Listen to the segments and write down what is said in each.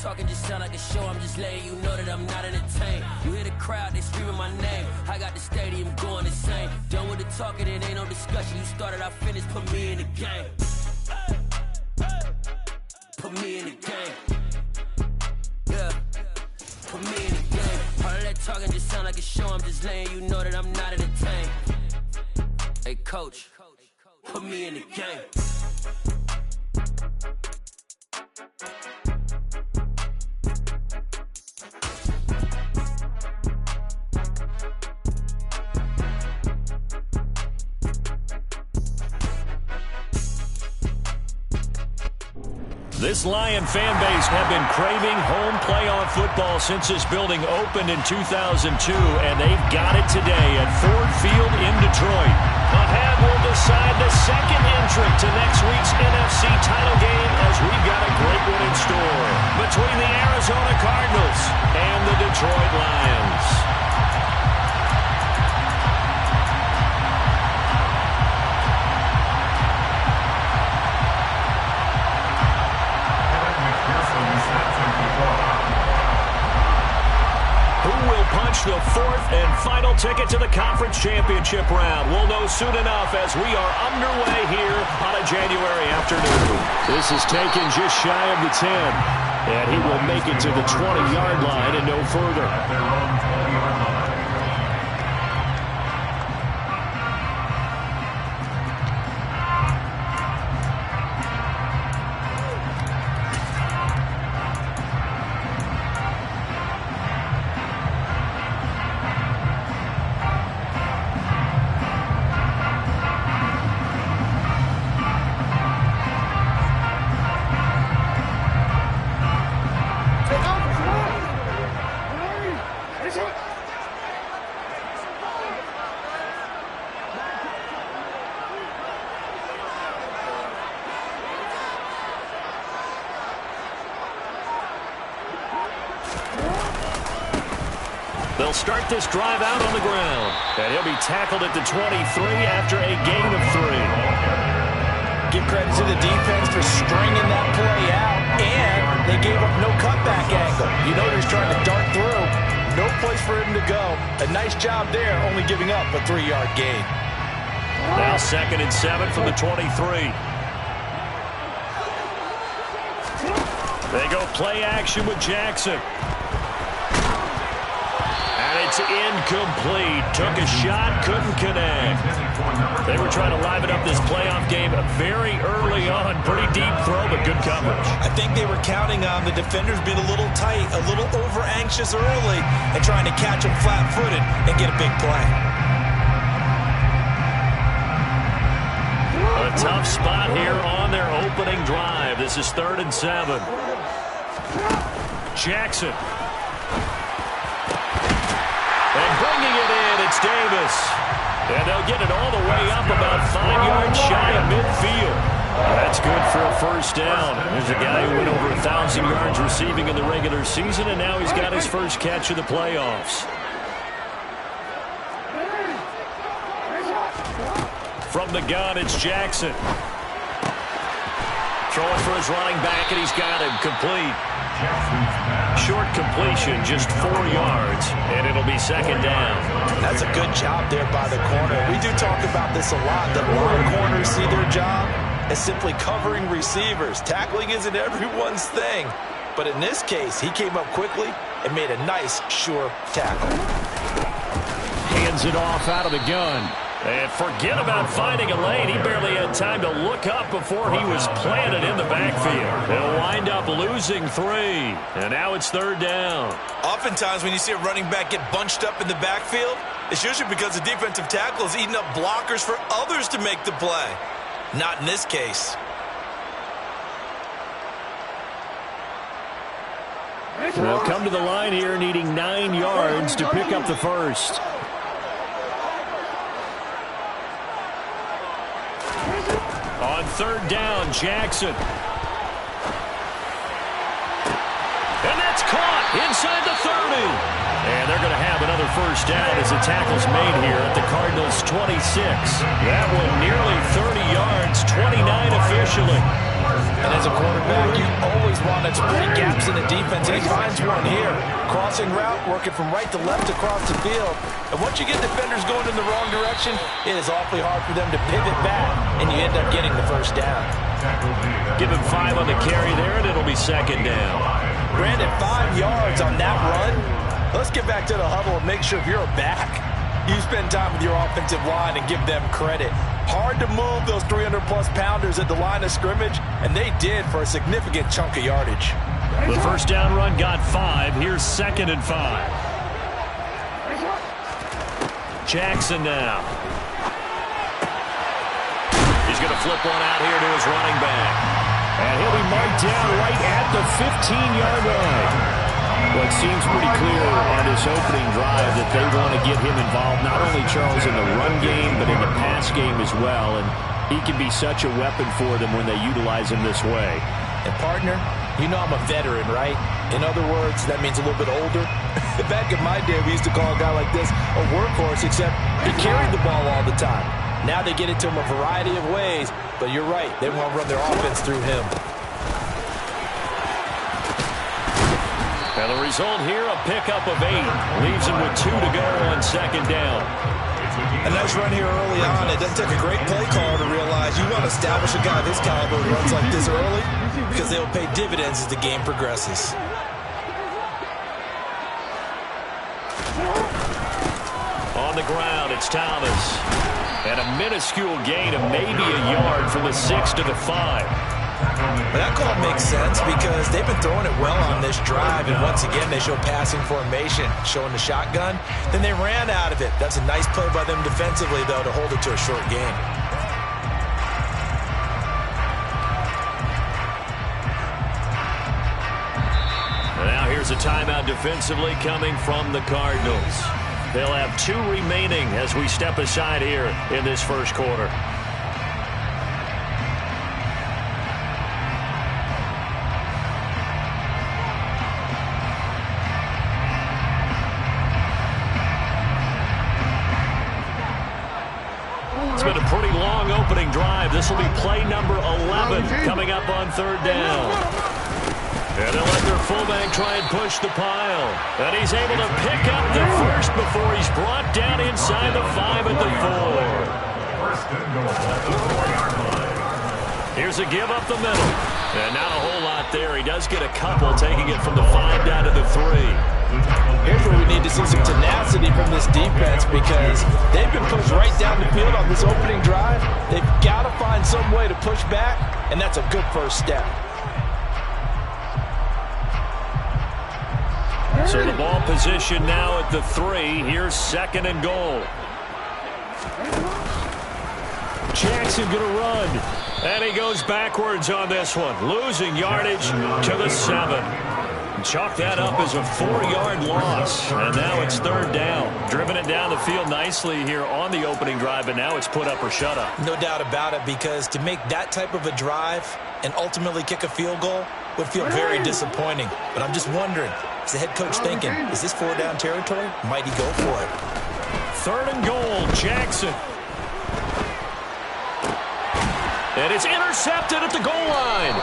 talking just sound like a show. I'm just letting you know that I'm not entertained. You hear the crowd, they screaming my name. I got the stadium going insane. Done with the talking, it ain't no discussion. You started, I finished, put me in the game. Put me in the game. Yeah. Put me in the game. All of that talking just sound like a show. I'm just letting you know that I'm not entertained. Hey, coach, put me in the game. This Lion fan base have been craving home playoff football since this building opened in 2002, and they've got it today at Ford Field in Detroit. Ahead will decide the second entrant to next week's NFC title game, as we've got a great one in store between the Arizona Cardinals and the Detroit Lions. The fourth and final ticket to the conference championship round. We'll know soon enough as we are underway here on a January afternoon. This is taken just shy of the 10, and he will make it to the 20-yard line and no further. They'll start this drive out on the ground, and he'll be tackled at the 23 after a gain of 3. Give credit to the defense for stringing that play out, and they gave up no cutback angle. You know he was trying to dart through. No place for him to go. A nice job there, only giving up a 3-yard gain. Now 2nd and 7 from the 23. They go play action with Jackson. It's incomplete. Took a shot, couldn't connect. They were trying to liven up this playoff game very early on. Pretty deep throw, but good coverage. I think they were counting on the defenders being a little tight, a little over-anxious early, and trying to catch them flat-footed and get a big play. A tough spot here on their opening drive. This is 3rd and 7. Jackson. And bringing it in, it's Davis. And they'll get it all the way up about 5 yards shy of midfield. That's good for a first down. There's a guy who went over 1,000 yards receiving in the regular season, and now he's got his first catch of the playoffs. From the gun, it's Jackson. Throwing for his running back, and he's got him complete. Short completion, just 4 yards, and it'll be 2nd down. That's a good job there by the corner. We do talk about this a lot, that a lot of corners see their job as simply covering receivers. Tackling isn't everyone's thing, but in this case, he came up quickly and made a nice, sure tackle. Hands it off out of the gun. And forget about finding a lane. He barely had time to look up before he was planted in the backfield. They'll wind up losing 3. And now it's 3rd down. Oftentimes when you see a running back get bunched up in the backfield, it's usually because the defensive tackle is eating up blockers for others to make the play. Not in this case. They'll come to the line here needing 9 yards to pick up the first. On 3rd down, Jackson. And that's caught inside the 30. And they're going to have another first down as the tackle's made here at the Cardinals' 26. That one nearly 30 yards, 29 officially. And as a quarterback, you always want to exploit gaps in the defense, and he finds one here. Crossing route, working from right to left across the field. And once you get defenders going in the wrong direction, it is awfully hard for them to pivot back, and you end up getting the first down. Give him 5 on the carry there, and it'll be second down. Brandon, 5 yards on that run. Let's get back to the huddle and make sure if you're a back, you spend time with your offensive line and give them credit. Hard to move those 300-plus pounders at the line of scrimmage, and they did for a significant chunk of yardage. The first down run got 5. Here's 2nd and 5. Jackson now. He's going to flip one out here to his running back. And he'll be marked down right at the 15-yard line. Well, it seems pretty clear on this opening drive that they want to get him involved, not only, Charles, in the run game, but in the pass game as well. And he can be such a weapon for them when they utilize him this way. And, partner, you know I'm a veteran, right? In other words, that means a little bit older. Back in my day, we used to call a guy like this a workhorse, except he carried the ball all the time. Now they get it to him a variety of ways, but you're right. They want to run their offense through him. And the result here, a pickup of 8. Leaves him with 2 to go on second down. A nice run here early on. It doesn't take a great play caller to realize you want to establish a guy of his caliber who runs like this early because they will pay dividends as the game progresses. On the ground, it's Thomas. And a minuscule gain of maybe a yard from the 6 to the 5. That call makes sense because they've been throwing it well on this drive, and once again they show passing formation, showing the shotgun. Then they ran out of it. That's a nice play by them defensively, though, to hold it to a short gain. Now here's a timeout defensively coming from the Cardinals. They'll have 2 remaining as we step aside here in this first quarter. It's been a pretty long opening drive. This will be play number 11 coming up on 3rd down. And they'll let their fullback try and push the pile. And he's able to pick up the first before he's brought down inside the 5 at the 4. Here's a give up the middle. And not a whole lot there. He does get a couple, taking it from the 5 down to the 3. Here's where we need to see some tenacity from this defense because they've been pushed right down the field on this opening drive. They've got to find some way to push back, and that's a good first step. So the ball position now at the 3. Here's 2nd and goal. Jackson going to run. And he goes backwards on this one. Losing yardage to the 7. Chalk that up as a 4-yard loss. And now it's 3rd down. Driven it down the field nicely here on the opening drive, and now it's put up or shut up. No doubt about it, because to make that type of a drive and ultimately kick a field goal would feel very disappointing. But I'm just wondering, is the head coach thinking, is this 4-down territory? Might he go for it? 3rd and goal, Jackson. And it's intercepted at the goal line.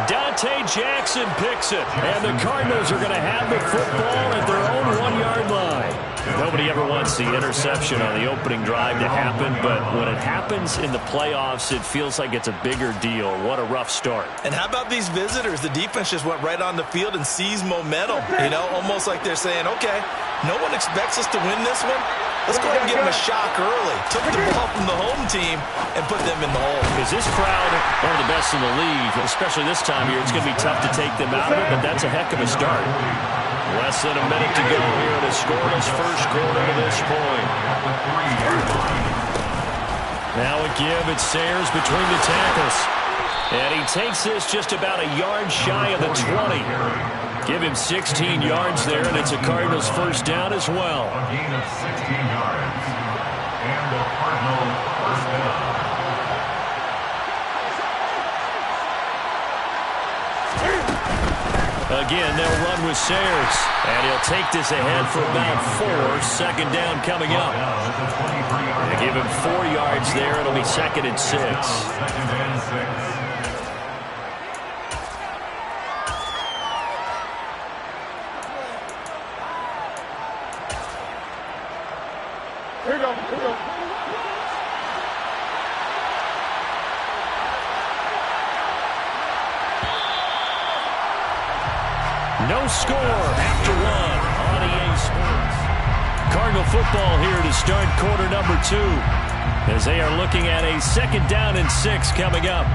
Dante Jackson picks it, and the Cardinals are going to have the football at their own 1-yard line. Nobody ever wants the interception on the opening drive to happen, but when it happens in the playoffs, it feels like it's a bigger deal. What a rough start. And how about these visitors? The defense just went right on the field and seized momentum, almost like they're saying, okay, no one expects us to win this one. Let's go ahead and give them a shock early. Took the ball from the home team and put them in the hole. Is this crowd one of the best in the league, especially this time of year? It's going to be tough to take them out of it, but that's a heck of a start. Less than a minute to go here in a scoreless first quarter to this point. Now a give. It's Sayers between the tackles. And he takes this just about a yard shy of the 20. Give him 16 yards there, and it's a Cardinals first down as well. A gain of 16 yards. And the Cardinals first down. Again, they'll run with Sayers. And he'll take this ahead for about 4. Second down coming up. They give him 4 yards there. It'll be 2nd and 6. Here we go. Here we go. No score after one on EA Sports. Cardinal football here to start quarter number 2 as they are looking at a 2nd down and 6 coming up.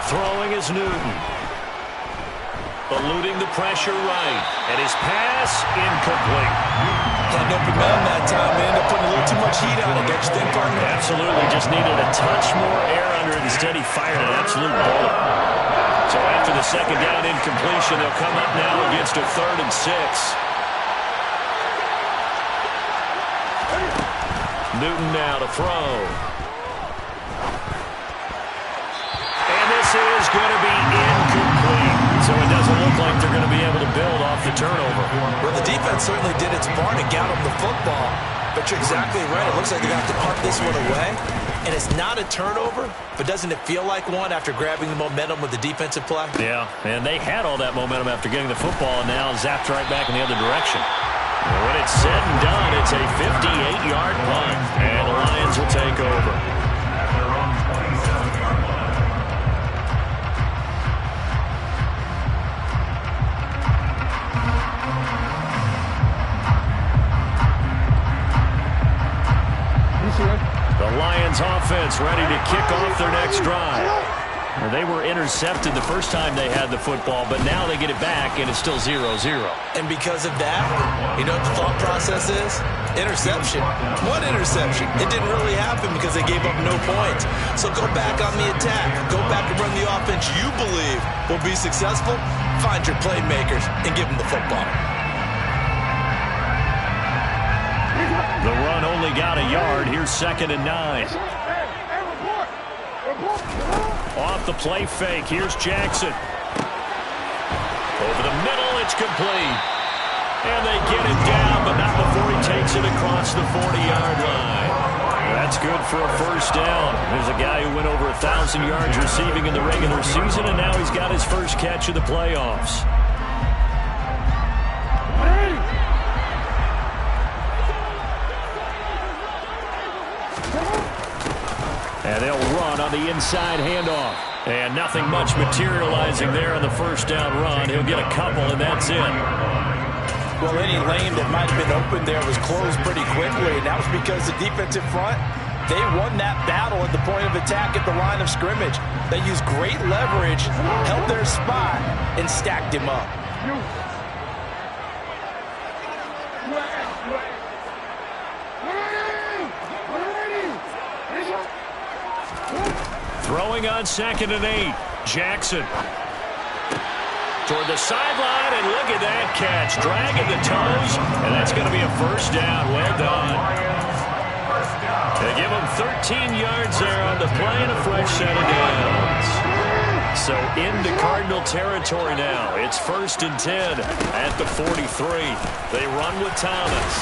Throwing is Newton. Eluding the pressure right. And his pass incomplete. Had no momentum that time. They ended up putting a little too much heat on it, don't you think, partner? Absolutely. Just needed a touch more air under it. Instead, he fired an absolute bullet. So after the 2nd down incompletion, they'll come up now against a 3rd and 6. Newton now to throw. This is going to be incomplete, so it doesn't look like they're going to be able to build off the turnover. Well, the defense certainly did its part and got them the football, but you're exactly right. It looks like they're going to have to punt this one away, and it's not a turnover, but doesn't it feel like one after grabbing the momentum with the defensive play? Yeah, and they had all that momentum after getting the football, and now zapped right back in the other direction. And when it's said and done, it's a 58-yard punt, and the Lions will take over. The Lions offense ready to kick off their next drive. Well, they were intercepted the first time they had the football, but now they get it back, and it's still 0-0. And because of that, you know what the thought process is? Interception. What interception? It didn't really happen because they gave up no points. So go back on the attack. Go back and run the offense you believe will be successful. Find your playmakers and give them the football. The run only got a yard. Here's 2nd and 9. Off the play fake. Here's Jackson. Over the middle. It's complete. And they get it down, but not before he takes it across the 40-yard line. That's good for a 1st down. There's a guy who went over 1,000 yards receiving in the regular season, and now he's got his first catch of the playoffs. And they'll run on the inside handoff. And nothing much materializing there on the 1st down run. He'll get a couple, and that's it. Well, any lane that might have been open there was closed pretty quickly, and that was because the defensive front, they won that battle at the point of attack at the line of scrimmage. They used great leverage, held their spot, and stacked him up. Throwing on 2nd and 8. Jackson. Toward the sideline, and look at that catch. Dragging the toes, and that's going to be a 1st down. Well done. They give him 13 yards there on the play and a fresh set of downs. So into Cardinal territory now. It's 1st and 10 at the 43. They run with Thomas.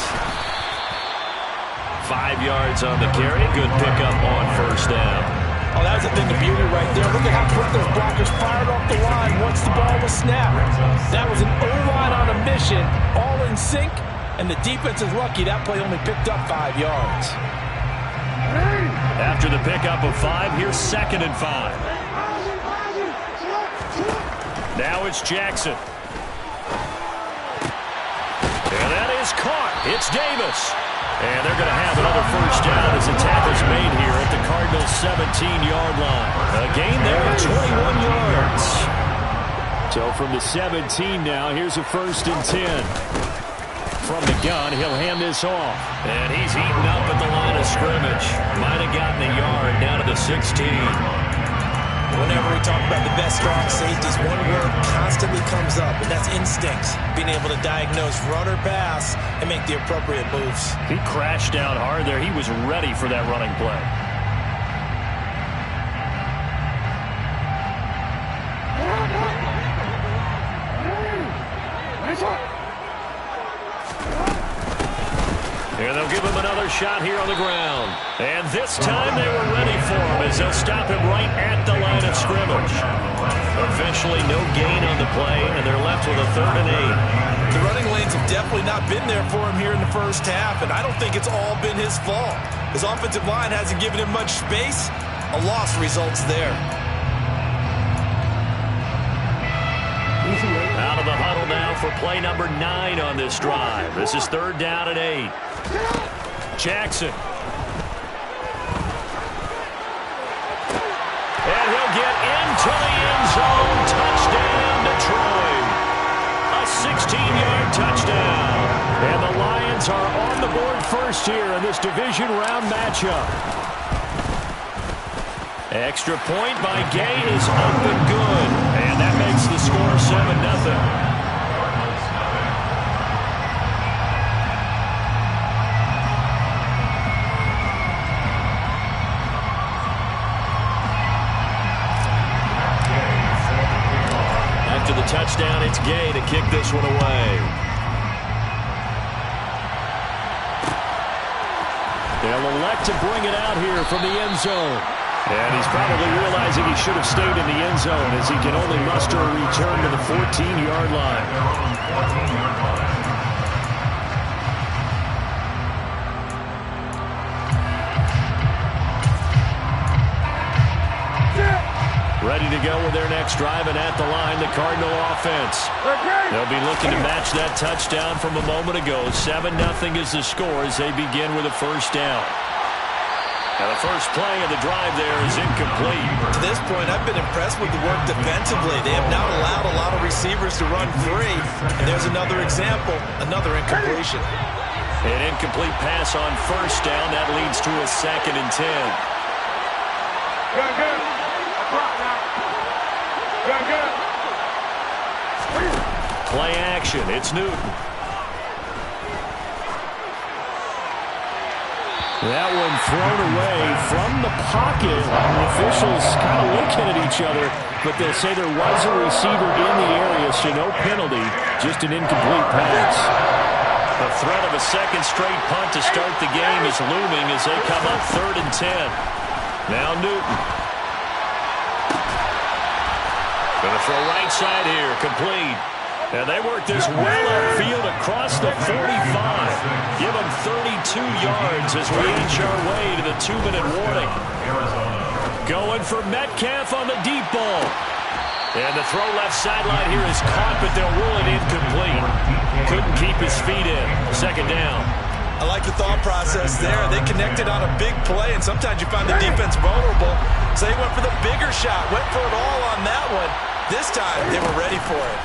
5 yards on the carry. Good pickup on 1st down. Oh, that was a thing of beauty right there. Look at how quick those blockers fired off the line once the ball was snapped. That was an O-line on a mission, all in sync, and the defense is lucky that play only picked up 5 yards. After the pickup of 5, here's 2nd and 5. Now it's Jackson. And that is caught. It's Davis. And they're going to have another 1st down as the tackle's made here at the Cardinals' 17-yard line. A gain there of 21 yards. So from the 17 now, here's a 1st and 10. From the gun, he'll hand this off. And he's eaten up at the line of scrimmage. Might have gotten a yard down to the 16. Whenever we talk about the best strong safeties, one word constantly comes up, and that's instincts. Being able to diagnose run or pass and make the appropriate moves. He crashed down hard there. He was ready for that running play. Here they'll They'll give him another shot here on the ground. And this time they were ready for him as they'll stop him right at the line of scrimmage. Eventually no gain on the play, and they're left with a 3rd and 8. The running lanes have definitely not been there for him here in the first half, and I don't think it's all been his fault. His offensive line hasn't given him much space. A loss results there. Out of the huddle now for play number 9 on this drive. This is 3rd down and 8. Jackson. And he'll get into the end zone. Touchdown, Detroit. A 16-yard touchdown. And the Lions are on the board first here in this division round matchup. Extra point by Gay is up and good. And that makes the score 7-0. After the touchdown, it's Gay to kick this one away. They'll elect to bring it out here from the end zone. And he's probably realizing he should have stayed in the end zone as he can only muster a return to the 14-yard line. Ready to go with their next drive, and at the line, the Cardinal offense. They'll be looking to match that touchdown from a moment ago. 7-0 is the score as they begin with a 1st down. Now the first play of the drive there is incomplete. To this point, I've been impressed with the work defensively. They have not allowed a lot of receivers to run free. And there's another example, another incompletion. An incomplete pass on 1st down. That leads to a 2nd and 10. Play action. It's Newton. That one thrown away from the pocket. The officials kind of looking at each other, but they'll say there was a receiver in the area, so no penalty, just an incomplete pass. The threat of a 2nd straight punt to start the game is looming as they come up 3rd and 10. Now Newton. Going to throw right side here, complete. And they work this well upfield across the 45. Give them 32 yards as we inch our way to the 2-minute warning. Going for Metcalf on the deep ball. And the throw left sideline here is caught, but they'll rule it incomplete. Couldn't keep his feet in. 2nd down. I like the thought process there. They connected on a big play, and sometimes you find the defense vulnerable. So they went for the bigger shot, went for it all on that one. This time, they were ready for it.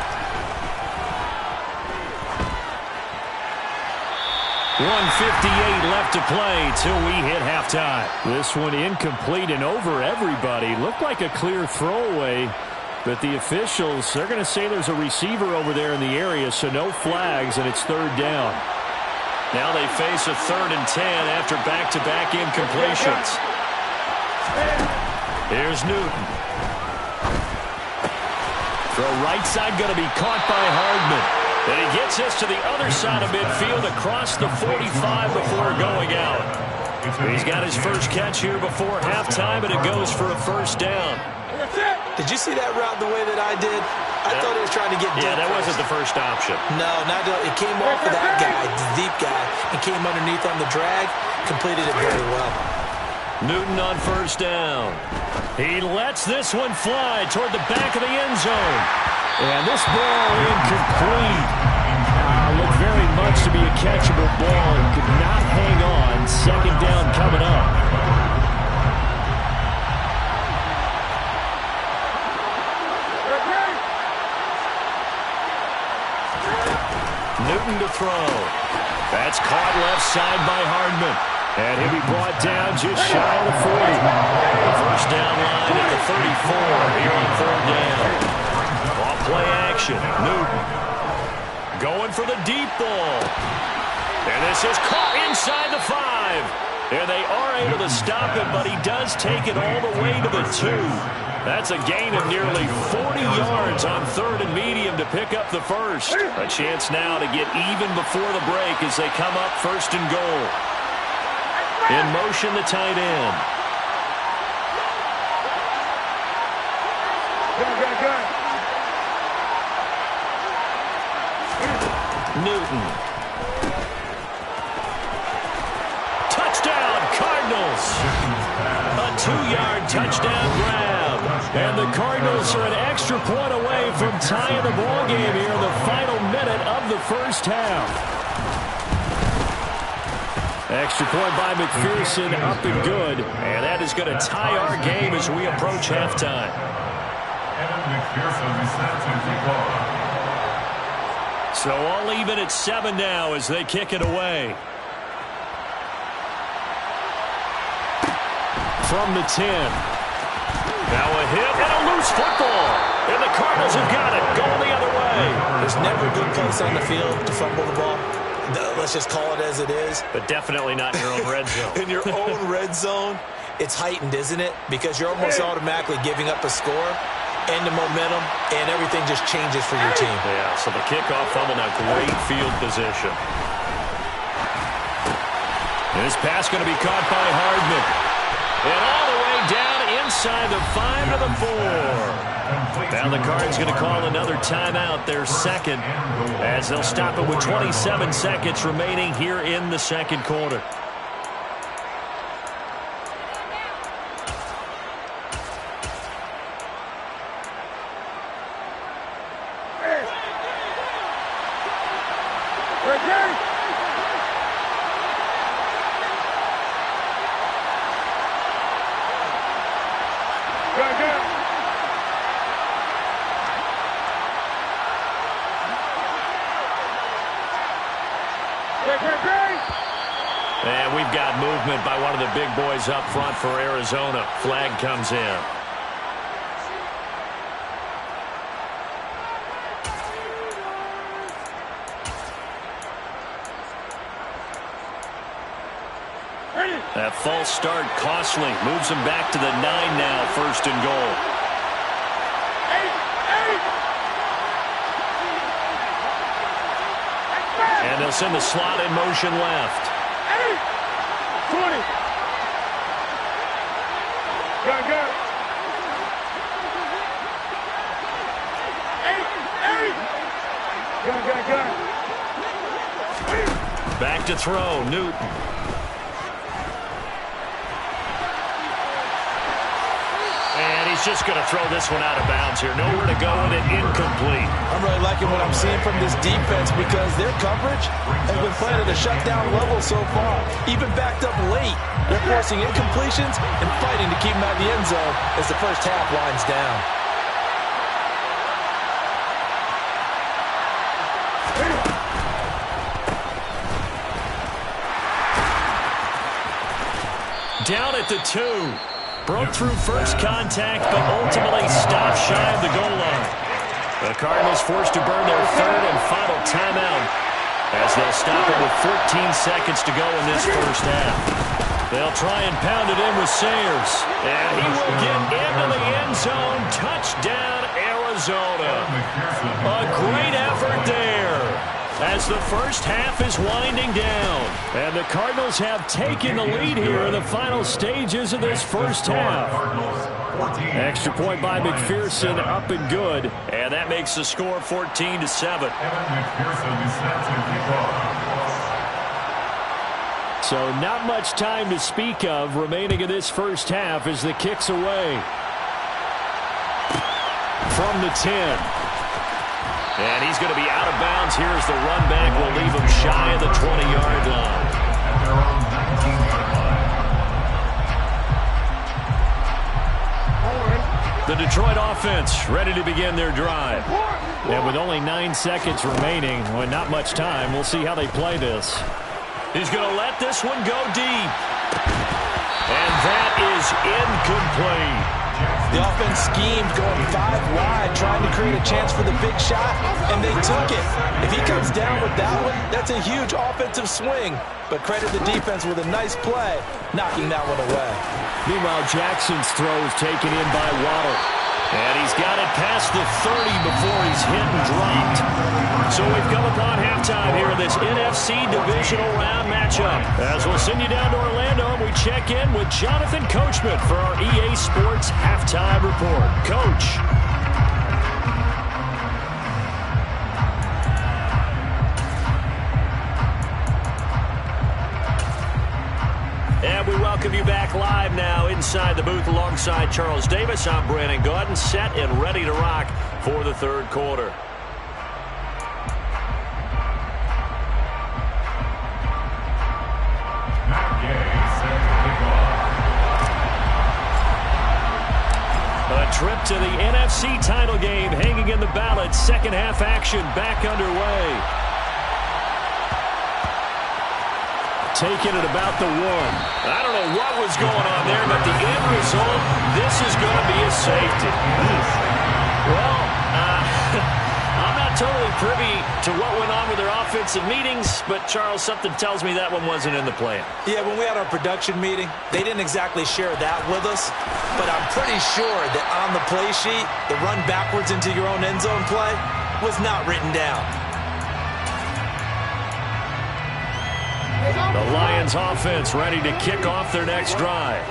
1:58 left to play till we hit halftime. This one incomplete and over everybody. Looked like a clear throwaway, but the officials, they're going to say there's a receiver over there in the area, so no flags, and it's 3rd down. Now they face a 3rd and 10 after back-to-back incompletions. Here's Newton. Throw right side going to be caught by Hardman. And he gets us to the other side of midfield across the 45 before going out. He's got his first catch here before halftime, and it goes for a 1st down. Did you see that route the way that I did? I thought he was trying to get deep. Yeah, that wasn't the first option. No, it came off of that guy, the deep guy, and came underneath on the drag, completed it very well. Newton on 1st down. He lets this one fly toward the back of the end zone. And this ball incomplete. Looked very much to be a catchable ball and could not hang on. 2nd down coming up. Newton to throw. That's caught left side by Hardman. And he'll be brought down just shy of the 40. The 1st down line at the 34 here on 3rd down. Off play action. Newton going for the deep ball. And this is caught inside the 5. And they are able to stop him, but he does take it all the way to the 2. That's a gain of nearly 40 yards on 3rd and medium to pick up the first. A chance now to get even before the break as they come up 1st and goal. In motion, the tight end. Newton. Touchdown, Cardinals. A 2-yard touchdown grab. And the Cardinals are an extra point away from tying the ball game here in the final minute of the first half. Extra point by McPherson, up and good. And that is going to tie our game as we approach halftime. So all even at 7 now as they kick it away. From the 10. Now a hit and a loose football. And the Cardinals have got it. Going the other way. There's never a good place on the field to fumble the ball. Let's just call it as it is. But definitely not in your own red zone. In your own red zone, it's heightened, isn't it? Because you're almost automatically giving up a score and the momentum, and everything just changes for your team. Yeah, so the kickoff from in a great field position. And this pass going to be caught by Hardman. And all the way down inside the 5 to the 4. Now the Cards going to call another timeout, their second, as they'll stop it with 27 seconds remaining here in the second quarter. And we've got movement by one of the big boys up front for Arizona. Flag comes in. That false start costly. Moves him back to the 9 now, 1st and goal. And they'll send the slot in motion left. 20. Go. 8. Go. Back to throw, Newton. And he's just going to throw this one out of bounds here. Nowhere to go with it, incomplete. I'm really liking what I'm seeing from this defense because their coverage has been playing at a shutdown level so far. Even backed up late, they're forcing incompletions and fighting to keep them out of the end zone as the first half winds down. Down at the 2. Broke through first contact, but ultimately stopped shy of the goal line. The Cardinals forced to burn their 3rd and final timeout as they'll stop it with 14 seconds to go in this first half. They'll try and pound it in with Sayers. And he will get into the end zone. Touchdown, Arizona. A great effort there as the first half is winding down. And the Cardinals have taken the lead here in the final stages of this first half. Extra point by McPherson, up and good. And that makes the score 14-7. So not much time to speak of remaining in this first half as the kick's away. From the 10. And he's going to be out of bounds. Here's the run back. Will leave him shy of the 20-yard line. The Detroit offense ready to begin their drive. And with only 9 seconds remaining, well, not much time, we'll see how they play this. He's going to let this one go deep. And that is incomplete. The offense schemed going 5 wide, trying to create a chance for the big shot, and they took it. If he comes down with that one, that's a huge offensive swing. But credit the defense with a nice play, knocking that one away. Meanwhile, Jackson's throw is taken in by Waddle. And he's got it past the 30 before he's hit and dropped. So we've come upon halftime here in this NFC Divisional Round matchup. As we'll send you down to Orlando, and we check in with Jonathan Coachman for our EA Sports Halftime Report. Coach. And we welcome you back live now inside the booth alongside Charles Davis. I'm Brandon Gaudin, set and ready to rock for the third quarter. A trip to the NFC title game hanging in the balance. Second half action back underway. Taking it about the 1. I don't know what was going on there, but the end result, this is going to be a safety. Well, I'm not totally privy to what went on with their offensive meetings, but, Charles, something tells me that one wasn't in the plan. Yeah, when we had our production meeting, they didn't exactly share that with us, but I'm pretty sure that on the play sheet, the run backwards into your own end zone play was not written down. The Lions offense ready to kick off their next drive.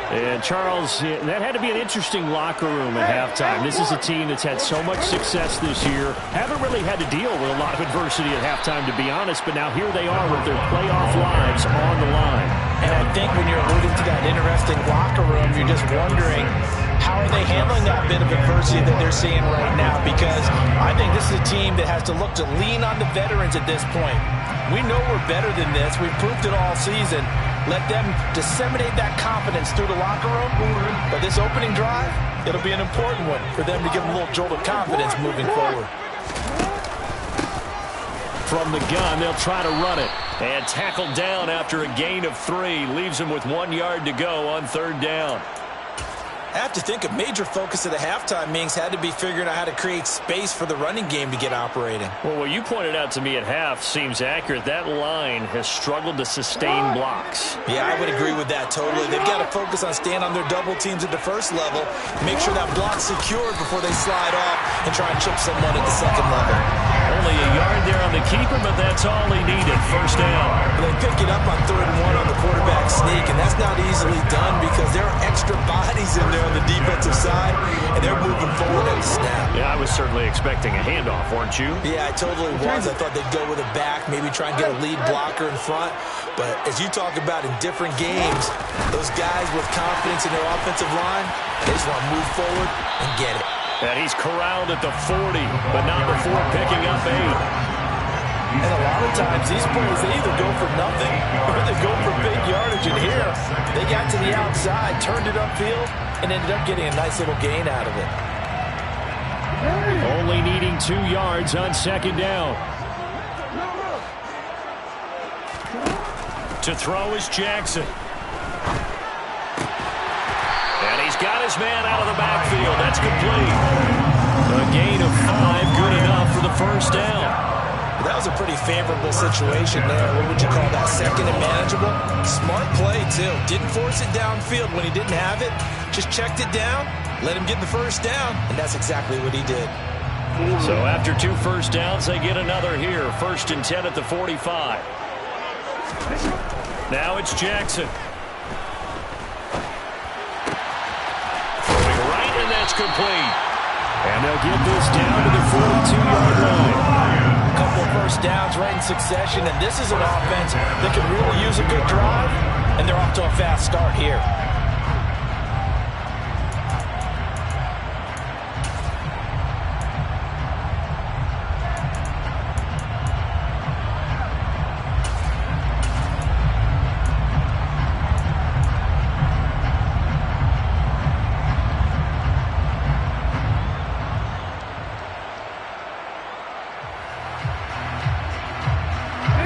And, Charles, that had to be an interesting locker room at halftime. This is a team that's had so much success this year. Haven't really had to deal with a lot of adversity at halftime, to be honest, but now here they are with their playoff lives on the line. And I think when you're alluding to that interesting locker room, you're just wondering, how are they handling that bit of adversity that they're seeing right now? Because I think this is a team that has to look to lean on the veterans at this point. We know we're better than this. We've proved it all season. Let them disseminate that confidence through the locker room. But this opening drive, it'll be an important one for them to give them a little jolt of confidence moving forward. From the gun, they'll try to run it. And tackled down after a gain of 3. Leaves them with 1 yard to go on third down. I have to think a major focus of the halftime meetings had to be figuring out how to create space for the running game to get operating. Well, what you pointed out to me at half seems accurate. That line has struggled to sustain blocks. Yeah, I would agree with that totally. They've got to focus on staying on their double teams at the first level, make sure that block's secured before they slide off and try and chip someone at the second level. Only a yard there on the keeper, but that's all he needed. First down. They pick it up on 3rd and 1 on the quarterback sneak, and that's not easily done because there are extra bodies in there on the defensive side, and they're moving forward at the snap. Yeah, I was certainly expecting a handoff, weren't you? Yeah, I totally was. I thought they'd go with a back, maybe try and get a lead blocker in front. But as you talk about in different games, those guys with confidence in their offensive line, they just want to move forward and get it. And he's corralled at the 40, but not before picking up 8. And a lot of times, these plays, they either go for nothing or they go for big yardage. And here, they got to the outside, turned it upfield, and ended up getting a nice little gain out of it. Only needing 2 yards on second down. To throw is Jackson. And he's got his man out of the backfield. That's complete. A gain of 5, good enough for the first down. That was a pretty favorable situation there. What would you call that? Second and manageable? Smart play, too. Didn't force it downfield when he didn't have it. Just checked it down, let him get the first down, and that's exactly what he did. So after 2 first downs, they get another here. 1st and 10 at the 45. Now it's Jackson. Throwing right, and that's complete. And they'll get this down to the 42-yard line. A couple of first downs right in succession, and this is an offense that could really use a good drive, and they're off to a fast start here.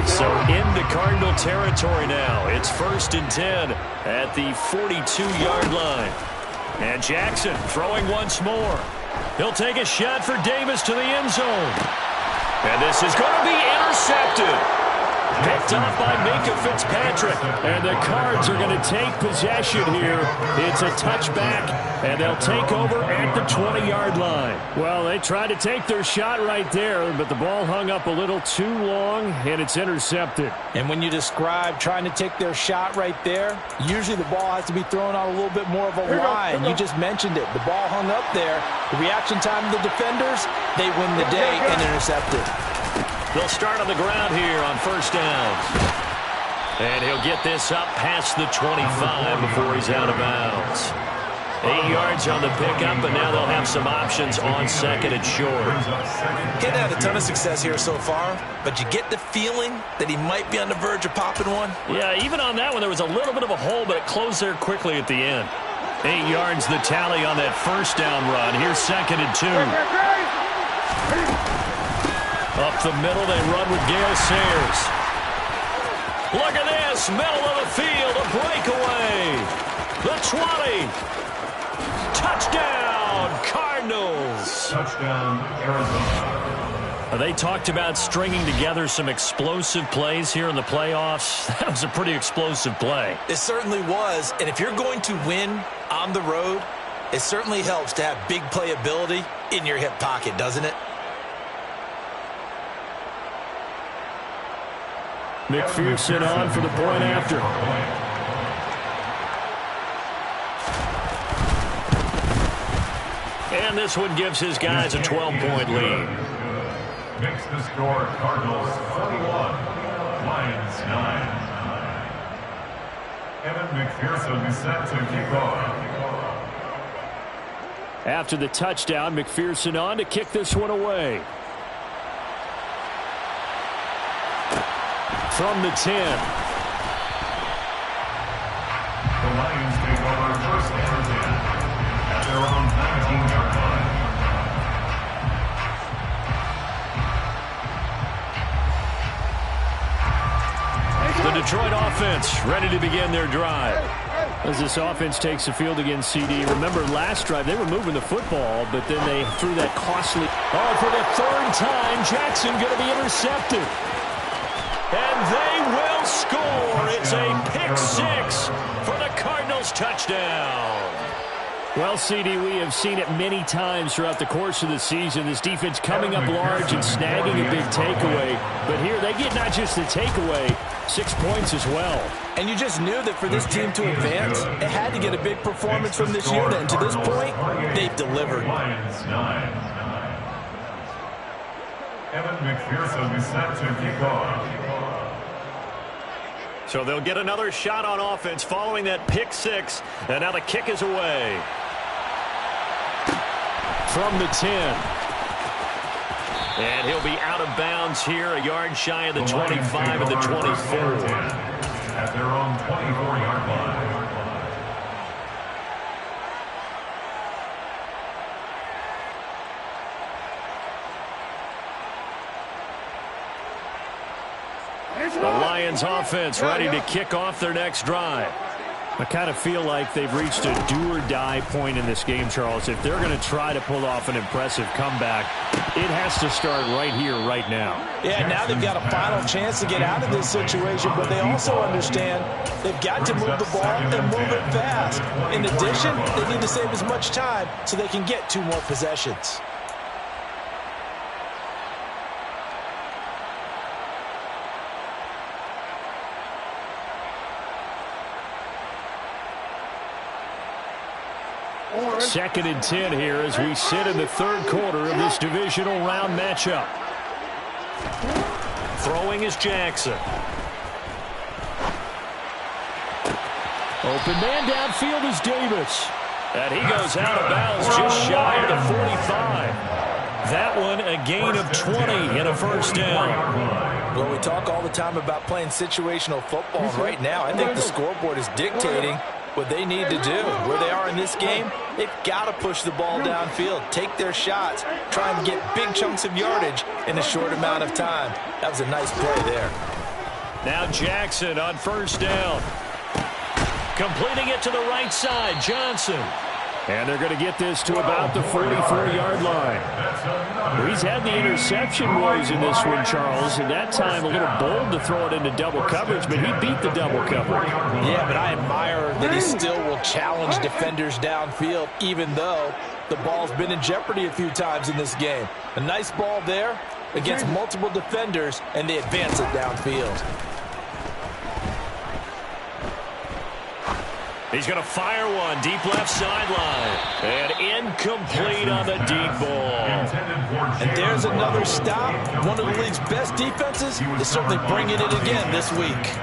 So into Cardinal territory now. It's 1st and 10 at the 42-yard line. And Jackson throwing once more. He'll take a shot for Davis to the end zone. And this is going to be intercepted. Picked off by Minka Fitzpatrick. And the Cards are going to take possession here. It's a touchback, and they'll take over at the 20-yard line. Well, they tried to take their shot right there, but the ball hung up a little too long, and it's intercepted. And when you describe trying to take their shot right there, usually the ball has to be thrown on a little bit more of a line. You just mentioned it. The ball hung up there. The reaction time of the defenders, they win the day and intercepted. They'll start on the ground here on first downs. And he'll get this up past the 25 before he's out of bounds. 8 yards on the pickup, and now they'll have some options on second and short. He's had a ton of success here so far, but you get the feeling that he might be on the verge of popping one. Yeah, even on that one, there was a little bit of a hole, but it closed there quickly at the end. 8 yards the tally on that first down run. Here's second and 2. Up the middle, they run with Gale Sayers. Look at this, middle of the field, a breakaway. The 20. Touchdown, Cardinals. Touchdown, Arizona. They talked about stringing together some explosive plays here in the playoffs. That was a pretty explosive play. It certainly was, and if you're going to win on the road, it certainly helps to have big playability in your hip pocket, doesn't it? McPherson on for the point after. And this one gives his guys a 12-point lead. Makes the score Cardinals 41, Lions 9. Evan McPherson set to kick off. After the touchdown, McPherson on to kick this one away. From the 10. The Lions take over first and 10 at their own 19-yard line. The Detroit offense ready to begin their drive. As this offense takes the field against CD. Remember last drive, they were moving the football, but then they threw that costly. Oh, for the third time, Jackson going to be intercepted. And they will score. It's a pick six for the Cardinals touchdown. Well, CD, we have seen it many times throughout the course of the season. This defense coming up large and snagging a big takeaway. But here they get not just the takeaway, 6 points as well. And you just knew that for this team to advance, it had to get a big performance from this unit. And to this point, they've delivered. Lions 9. Evan McPherson is set to kick off. So they'll get another shot on offense following that pick six. And now the kick is away. From the 10. And he'll be out of bounds here, a yard shy of the 25 and the 24. At their own 24-yard line. The Lions offense ready to kick off their next drive. I kind of feel like they've reached a do-or-die point in this game, Charles. If they're going to try to pull off an impressive comeback, it has to start right here, right now. Yeah, now they've got a final chance to get out of this situation, but they also understand they've got to move the ball and move it fast. In addition, they need to save as much time so they can get 2 more possessions. Second and 10 here as we sit in the third quarter of this divisional round matchup. Throwing is Jackson. Open man downfield is Davis. And he goes out of bounds just shy of the 45. That one a gain of 20 and a first down. Well, we talk all the time about playing situational football, and right now I think the scoreboard is dictating what they need to do. Where they are in this game, they've got to push the ball downfield, take their shots, try and get big chunks of yardage in a short amount of time. That was a nice play there. Now Jackson on first down. Completing it to the right side, Johnson. And they're going to get this to about the 44-yard line. Well, he's had the interception woes in this one, Charles, and that time a little bold to throw it into double coverage, but he beat the double coverage. Yeah, but I admire that he still will challenge defenders downfield, even though the ball's been in jeopardy a few times in this game. A nice ball there against multiple defenders, and they advance it downfield. He's going to fire one deep left sideline. And incomplete on the deep ball. And there's another stop. One of the league's best defenses is certainly bringing it again this week.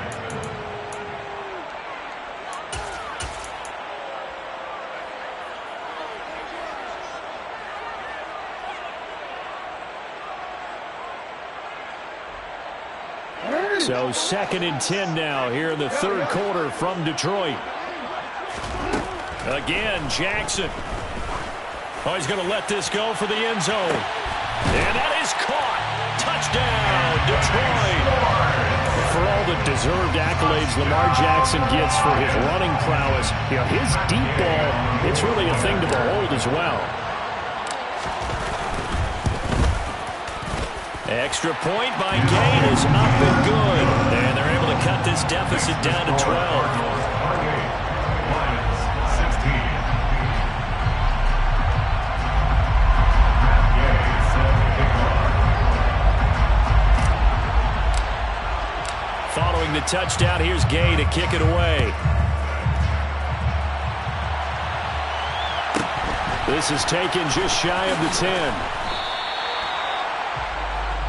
So 2nd and 10 now here in the third quarter from Detroit. Again, Jackson. Oh, he's going to let this go for the end zone. And that is caught. Touchdown, Detroit. For all the deserved accolades Lamar Jackson gets for his running prowess, you know, his deep ball, it's really a thing to behold as well. Extra point by Gain is up and good. And they're able to cut this deficit down to 12. Following the touchdown, here's Gay to kick it away. This is taken just shy of the 10.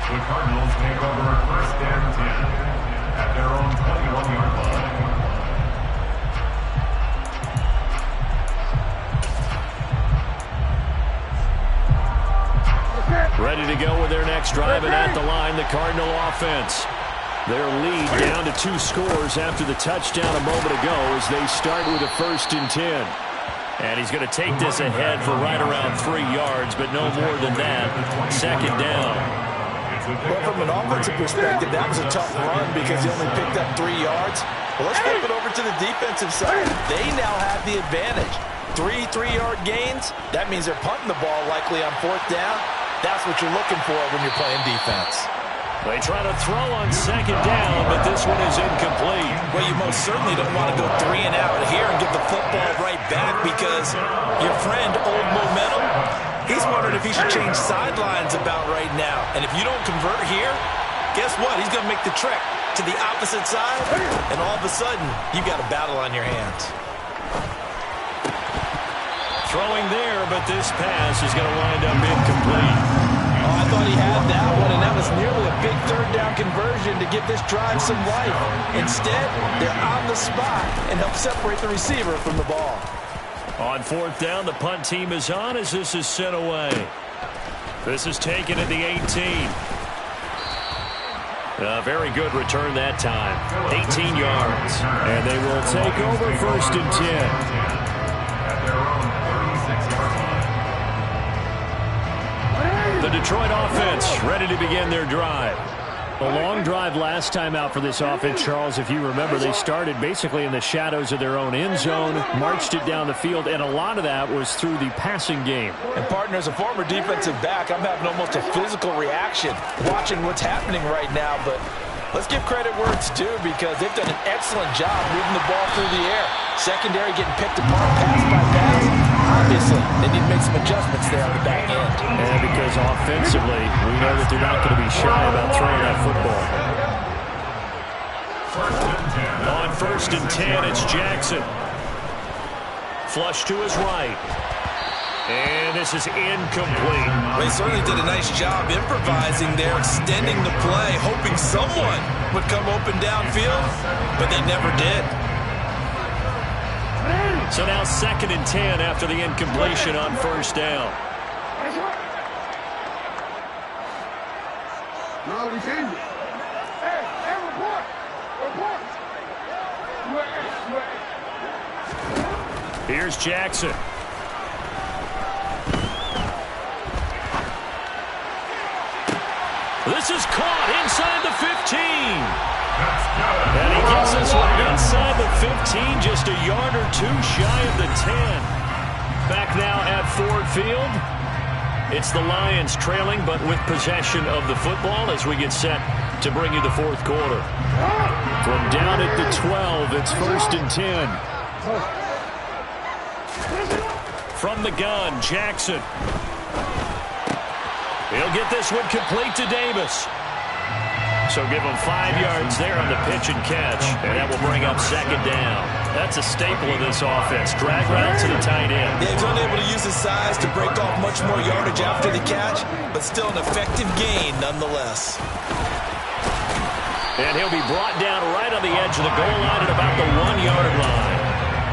The Cardinals take over 1st and 10 at their own 21-yard line. Ready to go with their next drive, and at the line, the Cardinal offense. Their lead down to 2 scores after the touchdown a moment ago as they start with a 1st and 10. And he's going to take this ahead for right around 3 yards, but no more than that. 2nd down. Well, from an offensive perspective, that was a tough run because he only picked up 3 yards. Well, let's flip it over to the defensive side. They now have the advantage. 3 3-yard gains. That means they're punting the ball likely on 4th down. That's what you're looking for when you're playing defense. They try to throw on 2nd down, but this one is incomplete. Well, you most certainly don't want to go 3 and out here and get the football right back because your friend, Old Momentum, he's wondering if he should change sidelines about right now. And if you don't convert here, guess what? He's going to make the trek to the opposite side, and all of a sudden, you got a battle on your hands. Throwing there, but this pass is going to wind up incomplete. Oh, I thought he had that one, and that was nearly a big 3rd down conversion to give this drive some life. Instead, they're on the spot and help separate the receiver from the ball. On 4th down, the punt team is on as this is sent away. This is taken at the 18. A very good return that time. 18 yards. And they will take over 1st and 10. The Detroit offense ready to begin their drive. A long drive last time out for this offense, Charles. If you remember, they started basically in the shadows of their own end zone, marched it down the field, and a lot of that was through the passing game. And, partner, as a former defensive back, I'm having almost a physical reaction watching what's happening right now. But let's give credit where it's due because they've done an excellent job moving the ball through the air. Secondary getting picked apart pass by pass. Obviously, they need to make some adjustments there on the back end. And because offensively, we know that they're not going to be shy about throwing that football. On 1st and 10, it's Jackson. Flush to his right. And this is incomplete. They certainly did a nice job improvising there, extending the play, hoping someone would come open downfield, but they never did. So now 2nd and 10 after the incompletion on 1st down. No, we changed it. Hey, report. Here's Jackson. This is caught inside the 15. And he gets this one inside the 15, just a yard or 2 shy of the 10. Back now at Ford Field. It's the Lions trailing, but with possession of the football as we get set to bring you the fourth quarter. From down at the 12, it's 1st and 10. From the gun, Jackson. He'll get this one complete to Davis. So give him 5 yards there on the pitch and catch, and that will bring up 2nd down. That's a staple of this offense. Drag route to the tight end. Yeah, he's unable to use his size to break off much more yardage after the catch, but still an effective gain nonetheless. And he'll be brought down right on the edge of the goal line at about the 1-yard line.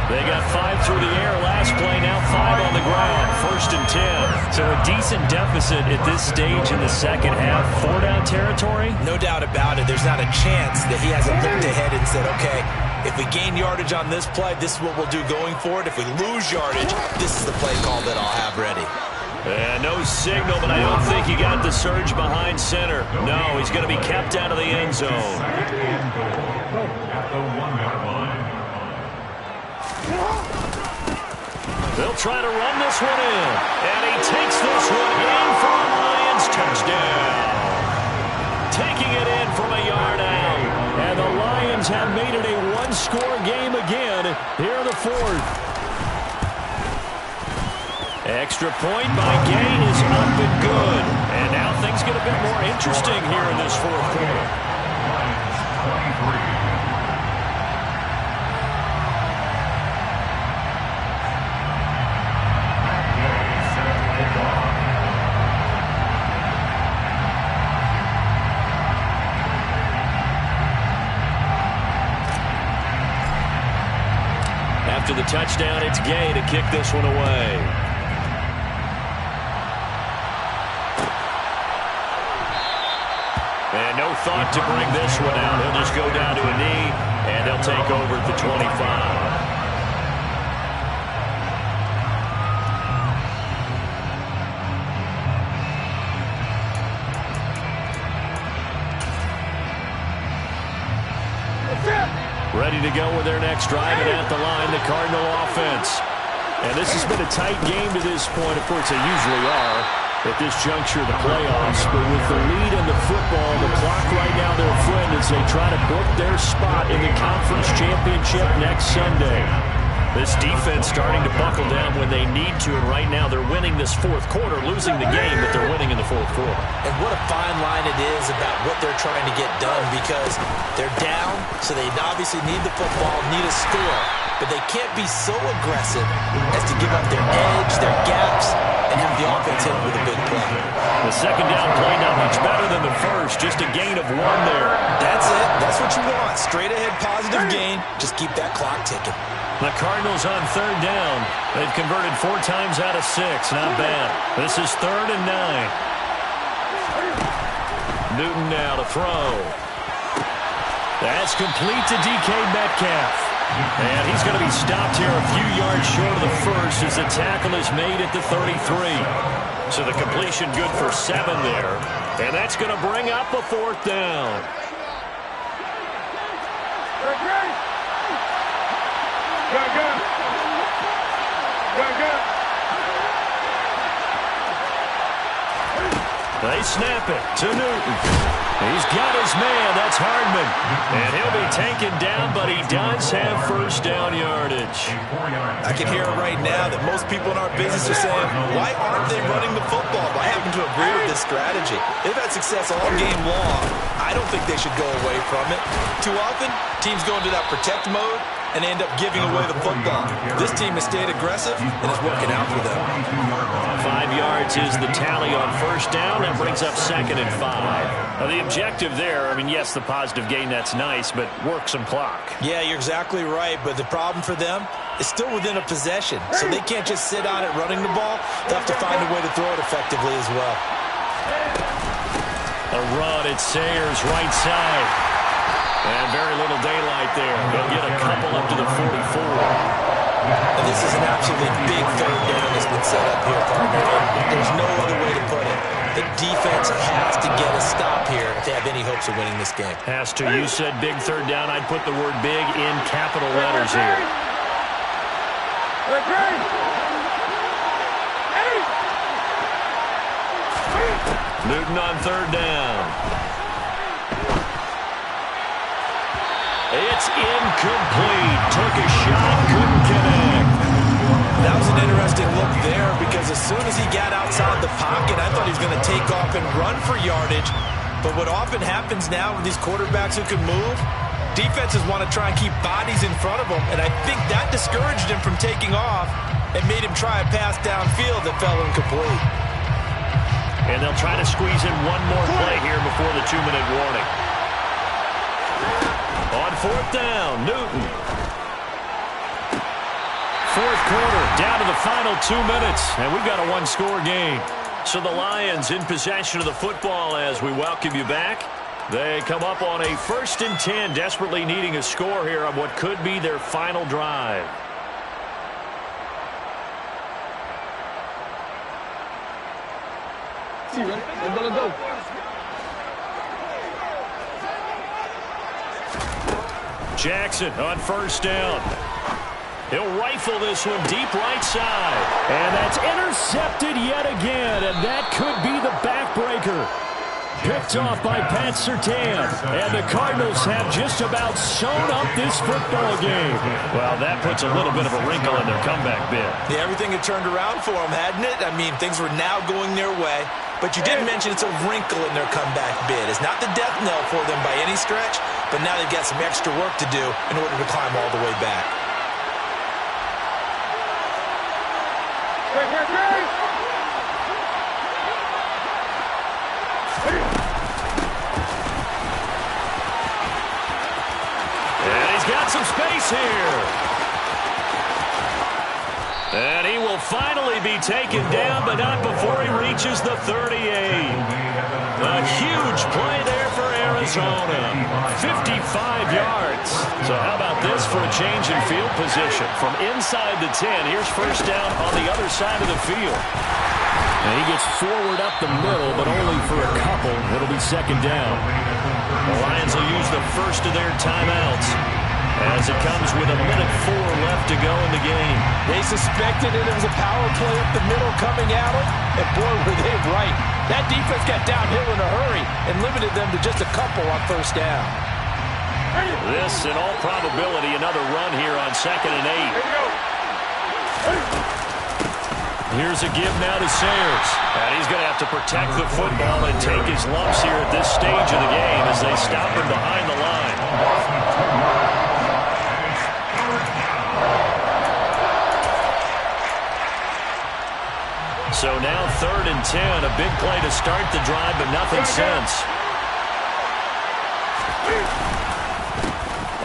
They got 5 through the air last play, now 5 on the ground. 1st and 10. So a decent deficit at this stage in the second half. 4-down territory? No doubt about it. There's not a chance that he hasn't looked ahead and said, okay, if we gain yardage on this play, this is what we'll do going forward. If we lose yardage, this is the play call that I'll have ready. No signal, but I don't think he got the surge behind center. No, he's going to be kept out of the end zone. At the 1-yard line. They'll try to run this one in. And he takes this one in for a Lions touchdown. Taking it in from a yard out. And the Lions have made it a one-score game again here in the fourth. Extra point by Gay is up and good. And now things get a bit more interesting here in this fourth quarter. Lions 23. After the touchdown, it's Gay to kick this one away. And no thought to bring this one out. He'll just go down to a knee, and they'll take over at the 25. Ready to go with their next drive, and at the line, the Cardinal offense. And this has been a tight game to this point. Of course, they usually are at this juncture of the playoffs. But with the lead in the football, the clock right now their friend as they try to book their spot in the conference championship next Sunday. This defense starting to buckle down when they need to, and right now they're winning this fourth quarter, losing the game, but they're winning in the fourth quarter. And what a fine line it is about what they're trying to get done, because they're down, so they obviously need the football, need a score, but they can't be so aggressive as to give up their edge, their gaps, and have the offense hit with a big play. The second down play not much better than the first, just a gain of 1 there. That's it. That's what you want. Straight ahead positive gain. Just keep that clock ticking. The Cardinals on 3rd down. They've converted 4 times out of 6. Not bad. This is 3rd and 9. Newton now to throw. That's complete to DK Metcalf. And he's going to be stopped here a few yards short of the first as the tackle is made at the 33. So the completion good for 7 there. And that's going to bring up a 4th down. They snap it to Newton. He's got his man. That's Hardman. And he'll be taken down, but he does have 1st down yardage. I can hear it right now that most people in our business are saying, why aren't they running the football? I happen to agree with this strategy. They've had success all game long. I don't think they should go away from it. Too often, teams go into that protect mode and end up giving away the football. This team has stayed aggressive, and it's working out for them. 5 yards is the tally on 1st down. That brings up 2nd and 5. Now, the objective there, I mean, yes, the positive gain, that's nice, but work some clock. Yeah, you're exactly right, but the problem for them is still within a possession, so they can't just sit on it running the ball. They'll have to find a way to throw it effectively as well. A run at Sayers, right side. And very little daylight there. They'll get a couple up to the 44. And this is an absolutely big 3rd down that's been set up here, partner. There's no other way to put it. The defense has to get a stop here if they have any hopes of winning this game. Has to. You said big 3rd down. I'd put the word big in capital letters here. Newton on third down. It's incomplete. Took a shot, couldn't connect. That was an interesting look there because as soon as he got outside the pocket, I thought he was going to take off and run for yardage. But what often happens now with these quarterbacks who can move, defenses want to try and keep bodies in front of them, and I think that discouraged him from taking off and made him try a pass downfield that fell incomplete. And they'll try to squeeze in one more play here before the 2-minute warning. On fourth down, Newton. Fourth quarter, down to the final 2 minutes, and we've got a one-score game. So the Lions in possession of the football as we welcome you back. They come up on a 1st and 10, desperately needing a score here on what could be their final drive. See, ready? Let's go. Jackson on first down. He'll rifle this one deep right side. And that's intercepted yet again, and that could be the backbreaker. Picked off by Pat Surtain. And the Cardinals have just about sewn up this football game. Well, that puts a little bit of a wrinkle in their comeback bid. Yeah, everything had turned around for them, hadn't it? I mean, things were now going their way. But you didn't mention it's a wrinkle in their comeback bid. It's not the death knell for them by any stretch, but now they've got some extra work to do in order to climb all the way back. And he's got some space here. And he will finally be taken down, but not before he reaches the 38. A huge play there for Arizona. 55 yards. So how about this for a change in field position? From inside the 10, here's first down on the other side of the field. And he gets forward up the middle, but only for a couple. It'll be second down. The Lions will use the first of their timeouts as it comes with 1:04 left to go in the game. They suspected it was a power play up the middle coming at them, and boy, were they right. That defense got downhill in a hurry and limited them to just a couple on first down. This, in all probability, another run here on 2nd and 8. Here's a give now to Sayers. And he's going to have to protect the football and take his lumps here at this stage of the game as they stop him behind the line. So now 3rd and 10, a big play to start the drive, but nothing since.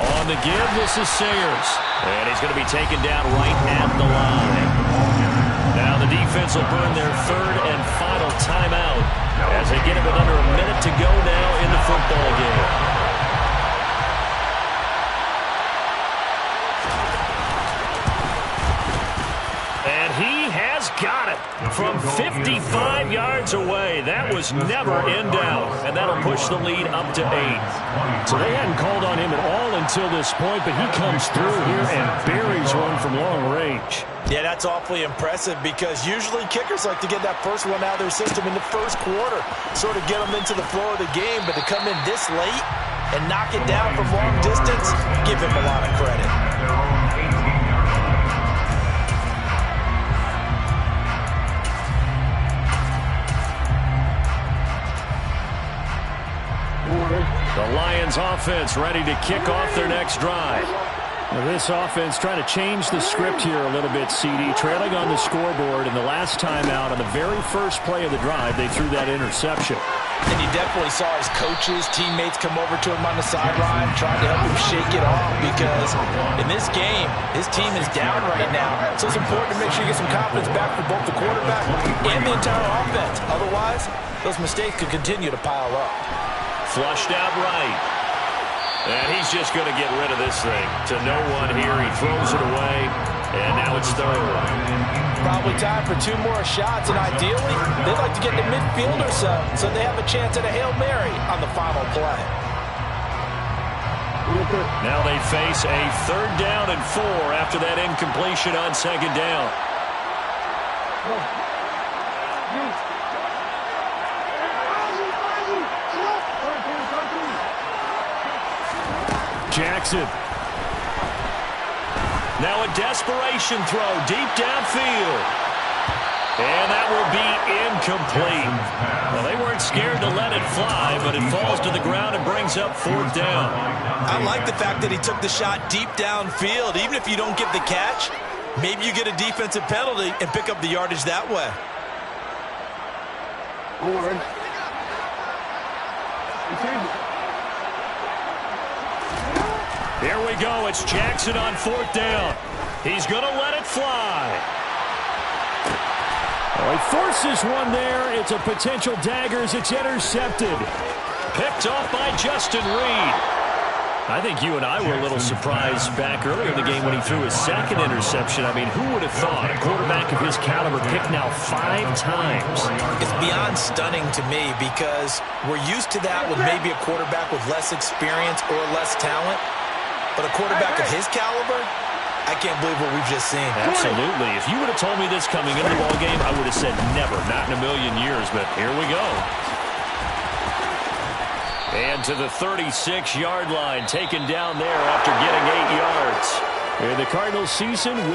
On the give, this is Sayers. And he's going to be taken down right at the line. Now the defense will burn their 3rd and final timeout as they get it with under a minute to go now in the football game. And he has got it from 55 yards away. That was never in doubt, and that'll push the lead up to 8. So they hadn't called on him at all until this point, but he comes through here and buries one from long range. Yeah, that's awfully impressive because usually kickers like to get that first one out of their system in the first quarter, sort of get them into the flow of the game, but to come in this late and knock it down from long distance, give him a lot of credit. The Lions offense ready to kick off their next drive. Now this offense trying to change the script here a little bit, CD. Trailing on the scoreboard, and the last time out on the very first play of the drive, they threw that interception. And you definitely saw his coaches, teammates come over to him on the sideline, trying to help him shake it off because in this game, his team is down right now. So it's important to make sure you get some confidence back for both the quarterback and the entire offense. Otherwise, those mistakes could continue to pile up. Flushed out right. And he's just going to get rid of this thing. To no one here. He throws it away. And now it's 3rd. Probably time for 2 more shots. And ideally, they'd like to get to midfield or so they have a chance at a Hail Mary on the final play. Now they face a 3rd down and 4 after that incompletion on 2nd down. Jackson. Now a desperation throw deep downfield. And that will be incomplete. Well, they weren't scared to let it fly, but it falls to the ground and brings up 4th down. I like the fact that he took the shot deep downfield. Even if you don't get the catch, maybe you get a defensive penalty and pick up the yardage that way. Here we go. It's Jackson on 4th down. He's going to let it fly. Oh, he forces one there. It's a potential dagger as it's intercepted. Picked off by Justin Reed. I think you and I were a little surprised back earlier in the game when he threw his second interception. I mean, who would have thought a quarterback of his caliber picked now 5 times? It's beyond stunning to me because we're used to that with maybe a quarterback with less experience or less talent. But a quarterback of his caliber, I can't believe what we've just seen. Absolutely. If you would have told me this coming into the ballgame, I would have said never, not in a million years. But here we go. And to the 36-yard line, taken down there after getting 8 yards. And the Cardinals season will